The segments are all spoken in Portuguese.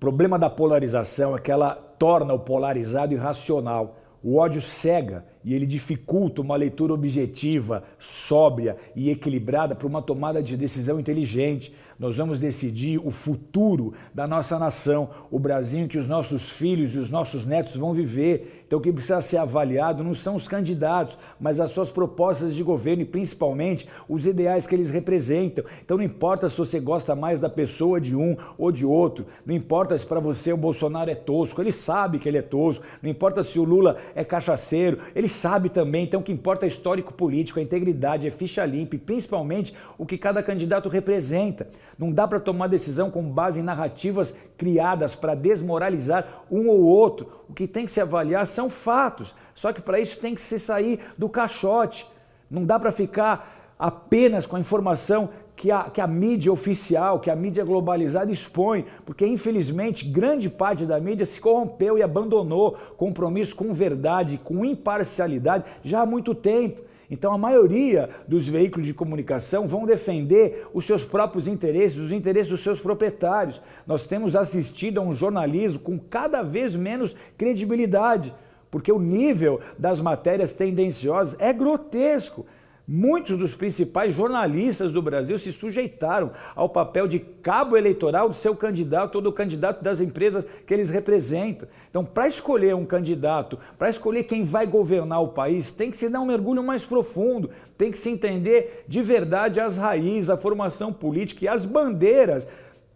problema da polarização é que ela torna o polarizado irracional. O ódio cega e ele dificulta uma leitura objetiva, sóbria e equilibrada para uma tomada de decisão inteligente. Nós vamos decidir o futuro da nossa nação, o Brasil em que os nossos filhos e os nossos netos vão viver. Então o que precisa ser avaliado não são os candidatos, mas as suas propostas de governo e principalmente os ideais que eles representam. Então não importa se você gosta mais da pessoa de um ou de outro, não importa se para você o Bolsonaro é tosco, ele sabe que ele é tosco, não importa se o Lula é cachaceiro, ele sabe também. Então o que importa é histórico político, a integridade, é ficha limpa e principalmente o que cada candidato representa. Não dá para tomar decisão com base em narrativas criadas para desmoralizar um ou outro. O que tem que se avaliar são fatos. Só que para isso tem que se sair do caixote. Não dá para ficar apenas com a informação que a mídia oficial, que a mídia globalizada expõe, porque infelizmente grande parte da mídia se corrompeu e abandonou compromisso com verdade, com imparcialidade já há muito tempo. Então a maioria dos veículos de comunicação vão defender os seus próprios interesses, os interesses dos seus proprietários. Nós temos assistido a um jornalismo com cada vez menos credibilidade, porque o nível das matérias tendenciosas é grotesco. Muitos dos principais jornalistas do Brasil se sujeitaram ao papel de cabo eleitoral do seu candidato ou do candidato das empresas que eles representam. Então, para escolher um candidato, para escolher quem vai governar o país, tem que se dar um mergulho mais profundo, tem que se entender de verdade as raízes, a formação política e as bandeiras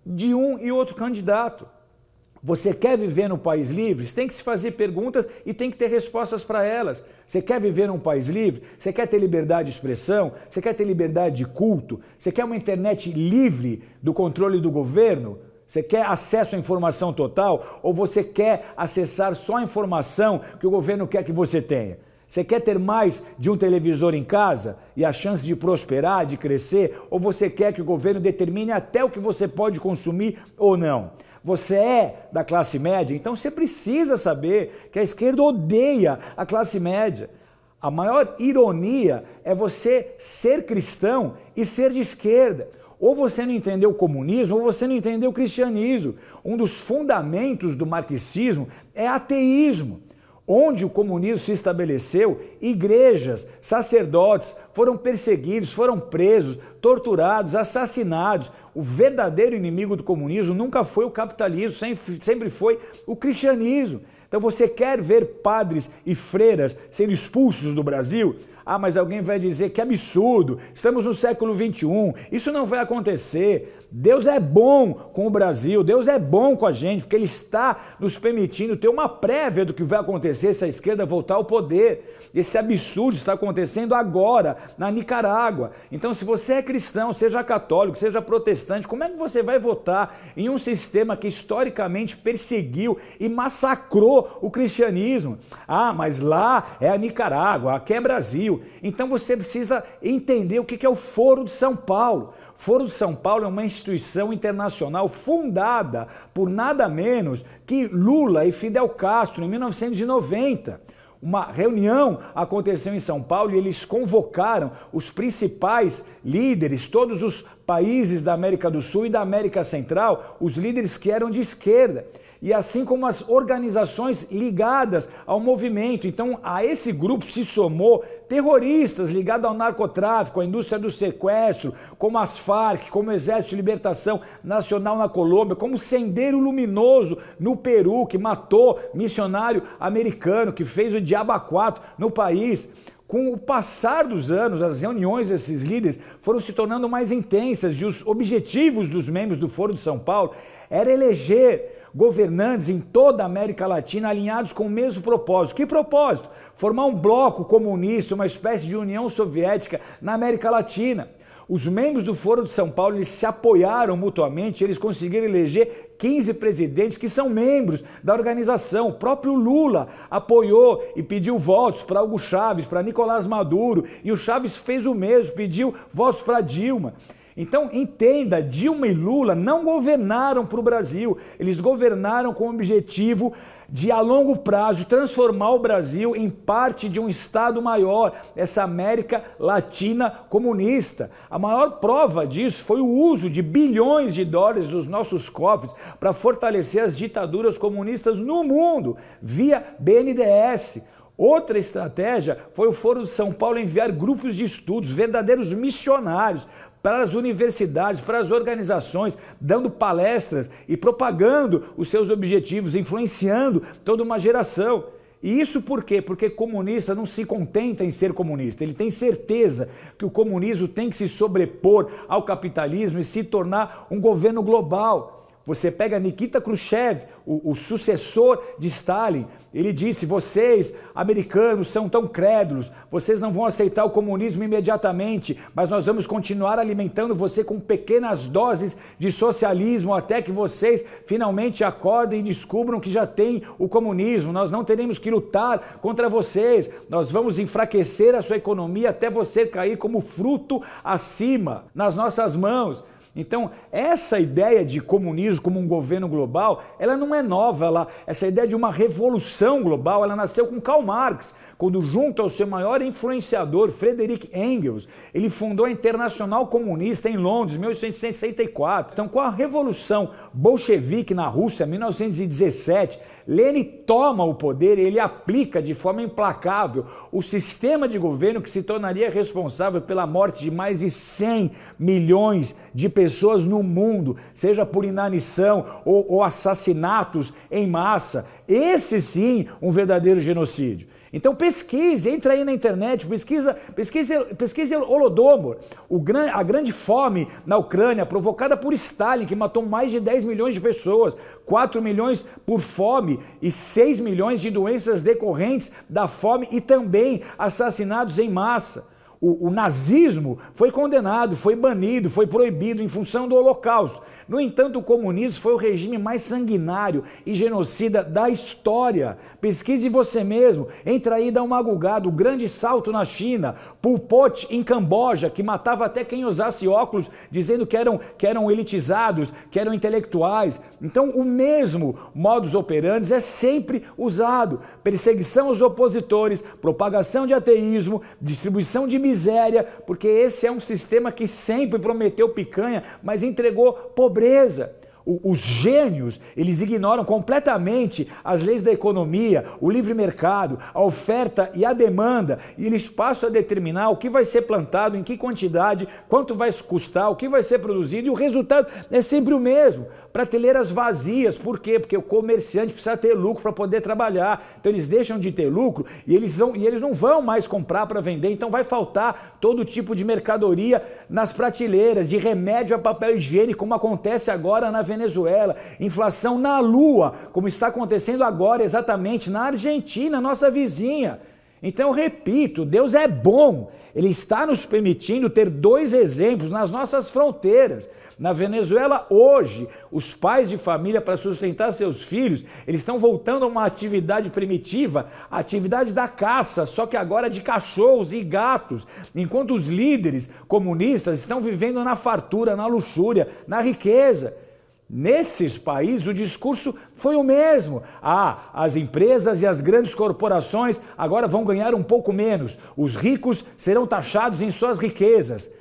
de um e outro candidato. Você quer viver num país livre? Você tem que se fazer perguntas e tem que ter respostas para elas. Você quer viver num país livre? Você quer ter liberdade de expressão? Você quer ter liberdade de culto? Você quer uma internet livre do controle do governo? Você quer acesso à informação total? Ou você quer acessar só a informação que o governo quer que você tenha? Você quer ter mais de um televisor em casa e a chance de prosperar, de crescer? Ou você quer que o governo determine até o que você pode consumir ou não? Você é da classe média, então você precisa saber que a esquerda odeia a classe média. A maior ironia é você ser cristão e ser de esquerda. Ou você não entendeu o comunismo ou você não entendeu o cristianismo. Um dos fundamentos do marxismo é ateísmo. Onde o comunismo se estabeleceu, igrejas, sacerdotes foram perseguidos, foram presos, torturados, assassinados. O verdadeiro inimigo do comunismo nunca foi o capitalismo, sempre foi o cristianismo. Então você quer ver padres e freiras sendo expulsos do Brasil? Ah, mas alguém vai dizer que absurdo, estamos no século XXI, isso não vai acontecer. Deus é bom com o Brasil, Deus é bom com a gente, porque Ele está nos permitindo ter uma prévia do que vai acontecer se a esquerda voltar ao poder. Esse absurdo está acontecendo agora, na Nicarágua. Então, se você é cristão, seja católico, seja protestante, como é que você vai votar em um sistema que historicamente perseguiu e massacrou o cristianismo? Ah, mas lá é a Nicarágua, aqui é Brasil. Então você precisa entender o que é o Foro de São Paulo. Foro de São Paulo é uma instituição internacional fundada por nada menos que Lula e Fidel Castro em 1990. Uma reunião aconteceu em São Paulo e eles convocaram os principais líderes, todos os países da América do Sul e da América Central, os líderes que eram de esquerda. E assim como as organizações ligadas ao movimento. Então, a esse grupo se somou terroristas ligados ao narcotráfico, à indústria do sequestro, como as Farc, como o Exército de Libertação Nacional na Colômbia, como o Sendero Luminoso no Peru, que matou missionário americano, que fez o Diabo a Quatro no país. Com o passar dos anos, as reuniões desses líderes foram se tornando mais intensas e os objetivos dos membros do Foro de São Paulo era eleger governantes em toda a América Latina alinhados com o mesmo propósito. Que propósito? Formar um bloco comunista, uma espécie de União Soviética na América Latina. Os membros do Foro de São Paulo eles se apoiaram mutuamente, eles conseguiram eleger 15 presidentes que são membros da organização. O próprio Lula apoiou e pediu votos para Hugo Chávez, para Nicolás Maduro, e o Chávez fez o mesmo, pediu votos para Dilma. Então, entenda, Dilma e Lula não governaram para o Brasil, eles governaram com o objetivo de, a longo prazo, transformar o Brasil em parte de um Estado maior, essa América Latina comunista. A maior prova disso foi o uso de bilhões de dólares dos nossos cofres para fortalecer as ditaduras comunistas no mundo, via BNDES. Outra estratégia foi o Foro de São Paulo enviar grupos de estudos, verdadeiros missionários, para as universidades, para as organizações, dando palestras e propagando os seus objetivos, influenciando toda uma geração. E isso por quê? Porque comunista não se contenta em ser comunista, ele tem certeza que o comunismo tem que se sobrepor ao capitalismo e se tornar um governo global. Você pega Nikita Khrushchev, o sucessor de Stalin, ele disse: vocês, americanos, são tão crédulos, vocês não vão aceitar o comunismo imediatamente, mas nós vamos continuar alimentando você com pequenas doses de socialismo até que vocês finalmente acordem e descubram que já tem o comunismo. Nós não teremos que lutar contra vocês, nós vamos enfraquecer a sua economia até você cair como fruto acima nas nossas mãos. Então, essa ideia de comunismo como um governo global, ela não é nova. Essa ideia de uma revolução global, ela nasceu com Karl Marx, quando, junto ao seu maior influenciador, Friedrich Engels, ele fundou a Internacional Comunista em Londres, em 1864. Então, com a Revolução Bolchevique na Rússia, em 1917, Lenin toma o poder e ele aplica de forma implacável o sistema de governo que se tornaria responsável pela morte de mais de 100 milhões de pessoas no mundo, seja por inanição ou assassinatos em massa. Esse sim, um verdadeiro genocídio. Então pesquise, entra aí na internet, pesquise Holodomor, a grande fome na Ucrânia provocada por Stalin, que matou mais de 10 milhões de pessoas, 4 milhões por fome e 6 milhões de doenças decorrentes da fome e também assassinados em massa. O nazismo foi condenado, foi banido, foi proibido em função do Holocausto. No entanto, o comunismo foi o regime mais sanguinário e genocida da história. Pesquise você mesmo, entra aí e dá uma gulgada. O grande salto na China, Pol Pot em Camboja, que matava até quem usasse óculos, dizendo que eram elitizados, que eram intelectuais. Então, o mesmo modus operandi é sempre usado. Perseguição aos opositores, propagação de ateísmo, distribuição de miséria, porque esse é um sistema que sempre prometeu picanha, mas entregou pobreza. Os gênios, eles ignoram completamente as leis da economia, o livre mercado, a oferta e a demanda, e eles passam a determinar o que vai ser plantado, em que quantidade, quanto vai custar, o que vai ser produzido, e o resultado é sempre o mesmo. Prateleiras vazias, por quê? Porque o comerciante precisa ter lucro para poder trabalhar, então eles deixam de ter lucro e eles não vão mais comprar para vender, então vai faltar todo tipo de mercadoria nas prateleiras, de remédio a papel higiênico, como acontece agora na Venezuela, inflação na lua, como está acontecendo agora exatamente na Argentina, nossa vizinha. Então, eu repito, Deus é bom, Ele está nos permitindo ter dois exemplos nas nossas fronteiras. Na Venezuela, hoje, os pais de família, para sustentar seus filhos, eles estão voltando a uma atividade primitiva, a atividade da caça, só que agora de cachorros e gatos, enquanto os líderes comunistas estão vivendo na fartura, na luxúria, na riqueza. Nesses países o discurso foi o mesmo. As empresas e as grandes corporações agora vão ganhar um pouco menos. Os ricos serão taxados em suas riquezas.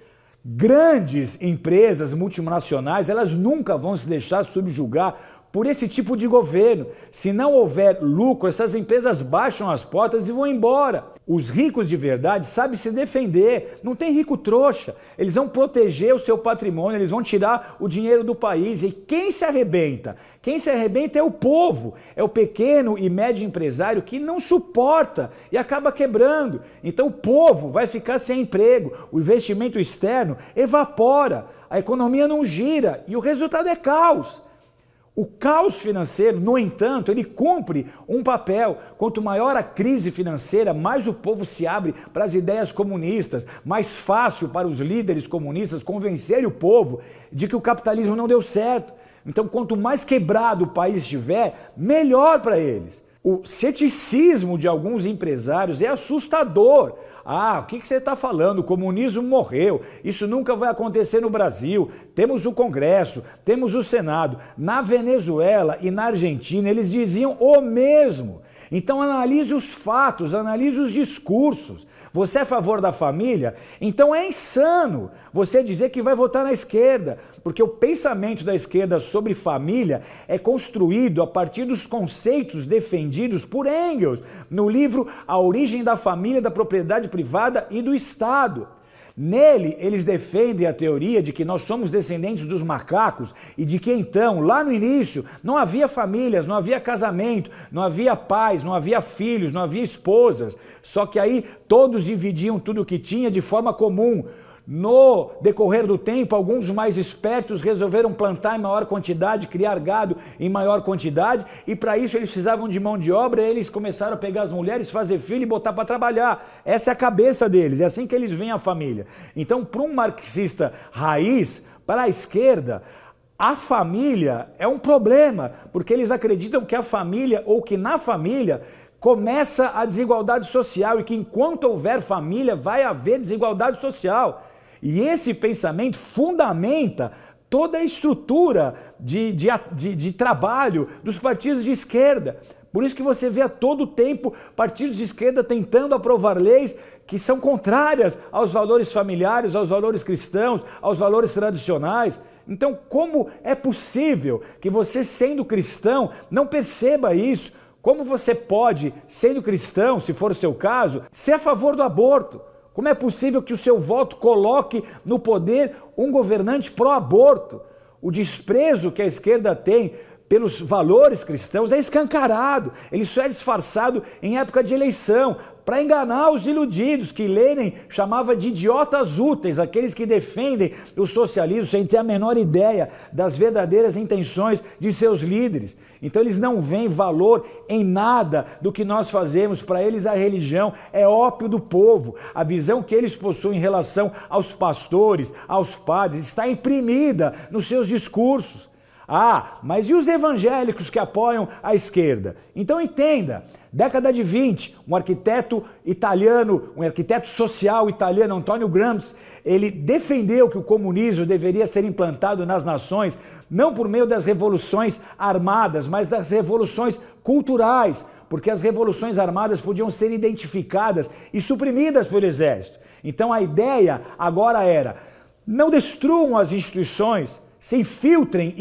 Grandes empresas multinacionais, elas nunca vão se deixar subjugar por esse tipo de governo. Se não houver lucro, essas empresas baixam as portas e vão embora. Os ricos de verdade sabem se defender, não tem rico trouxa. Eles vão proteger o seu patrimônio, eles vão tirar o dinheiro do país. E quem se arrebenta? Quem se arrebenta é o povo, é o pequeno e médio empresário que não suporta e acaba quebrando. Então o povo vai ficar sem emprego, o investimento externo evapora, a economia não gira e o resultado é caos. O caos financeiro, no entanto, ele cumpre um papel. Quanto maior a crise financeira, mais o povo se abre para as ideias comunistas, mais fácil para os líderes comunistas convencerem o povo de que o capitalismo não deu certo. Então, quanto mais quebrado o país estiver, melhor para eles. O ceticismo de alguns empresários é assustador. Ah, o que você está falando? O comunismo morreu, isso nunca vai acontecer no Brasil. Temos o Congresso, temos o Senado. Na Venezuela e na Argentina eles diziam o mesmo. Então analise os fatos, analise os discursos. Você é a favor da família? Então é insano você dizer que vai votar na esquerda, porque o pensamento da esquerda sobre família é construído a partir dos conceitos defendidos por Engels no livro A Origem da Família, da Propriedade Privada e do Estado. Nele, eles defendem a teoria de que nós somos descendentes dos macacos e de que então, lá no início, não havia famílias, não havia casamento, não havia pais, não havia filhos, não havia esposas. Só que aí todos dividiam tudo o que tinha de forma comum. No decorrer do tempo, alguns mais espertos resolveram plantar em maior quantidade, criar gado em maior quantidade, e para isso eles precisavam de mão de obra, e eles começaram a pegar as mulheres, fazer filho e botar para trabalhar. Essa é a cabeça deles, é assim que eles veem a família. Então, para um marxista raiz, para a esquerda, a família é um problema, porque eles acreditam que a família, ou que na família, começa a desigualdade social, e que enquanto houver família, vai haver desigualdade social. E esse pensamento fundamenta toda a estrutura de trabalho dos partidos de esquerda. Por isso que você vê a todo tempo partidos de esquerda tentando aprovar leis que são contrárias aos valores familiares, aos valores cristãos, aos valores tradicionais. Então, como é possível que você, sendo cristão, não perceba isso? Como você pode, sendo cristão, se for o seu caso, ser a favor do aborto? Como é possível que o seu voto coloque no poder um governante pró-aborto? O desprezo que a esquerda tem pelos valores cristãos é escancarado. Ele só é disfarçado em época de eleição, para enganar os iludidos, que Lenin chamava de idiotas úteis, aqueles que defendem o socialismo sem ter a menor ideia das verdadeiras intenções de seus líderes. Então eles não veem valor em nada do que nós fazemos. Para eles a religião é ópio do povo. A visão que eles possuem em relação aos pastores, aos padres, está imprimida nos seus discursos. Ah, mas e os evangélicos que apoiam a esquerda? Então entenda, década de 20, um arquiteto italiano, um arquiteto social italiano, Antonio Gramsci, ele defendeu que o comunismo deveria ser implantado nas nações, não por meio das revoluções armadas, mas das revoluções culturais, porque as revoluções armadas podiam ser identificadas e suprimidas pelo exército. Então a ideia agora era, não destruam as instituições, se infiltrem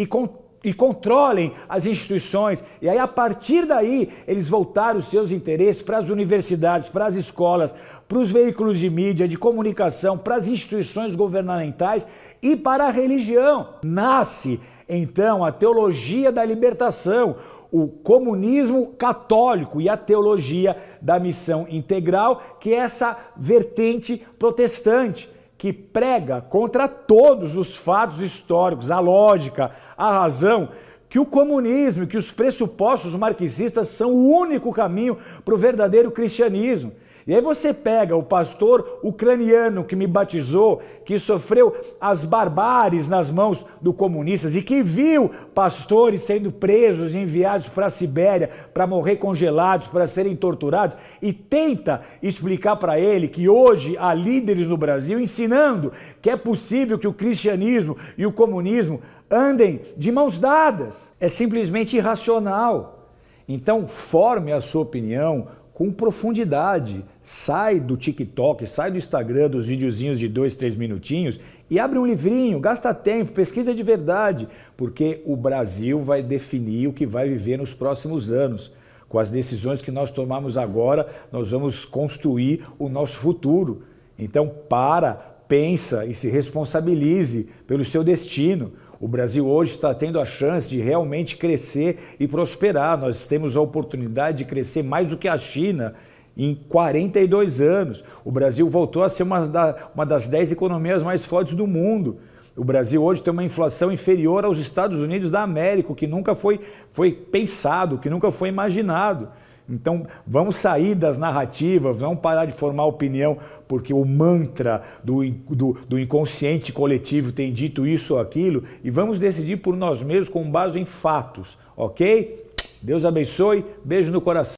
e controlem as instituições. E aí, a partir daí, eles voltaram os seus interesses para as universidades, para as escolas, para os veículos de mídia, de comunicação, para as instituições governamentais e para a religião. Nasce, então, a teologia da libertação, o comunismo católico e a teologia da missão integral, que é essa vertente protestante, que prega contra todos os fatos históricos, a lógica, a razão, que o comunismo, que os pressupostos marxistas são o único caminho para o verdadeiro cristianismo. E aí você pega o pastor ucraniano que me batizou, que sofreu as barbáries nas mãos dos comunistas e que viu pastores sendo presos e enviados para a Sibéria para morrer congelados, para serem torturados, e tenta explicar para ele que hoje há líderes no Brasil ensinando que é possível que o cristianismo e o comunismo andem de mãos dadas. É simplesmente irracional. Então, forme a sua opinião com profundidade. Sai do TikTok, sai do Instagram, dos videozinhos de 2, 3 minutinhos e abre um livrinho, gasta tempo, pesquisa de verdade, porque o Brasil vai definir o que vai viver nos próximos anos. Com as decisões que nós tomamos agora, nós vamos construir o nosso futuro. Então, pensa e se responsabilize pelo seu destino. O Brasil hoje está tendo a chance de realmente crescer e prosperar. Nós temos a oportunidade de crescer mais do que a China em 42 anos. O Brasil voltou a ser uma das 10 economias mais fortes do mundo. O Brasil hoje tem uma inflação inferior aos Estados Unidos da América, o que nunca foi pensado, o que nunca foi imaginado. Então, vamos sair das narrativas, vamos parar de formar opinião, porque o mantra do inconsciente coletivo tem dito isso ou aquilo, e vamos decidir por nós mesmos com base em fatos, ok? Deus abençoe, beijo no coração.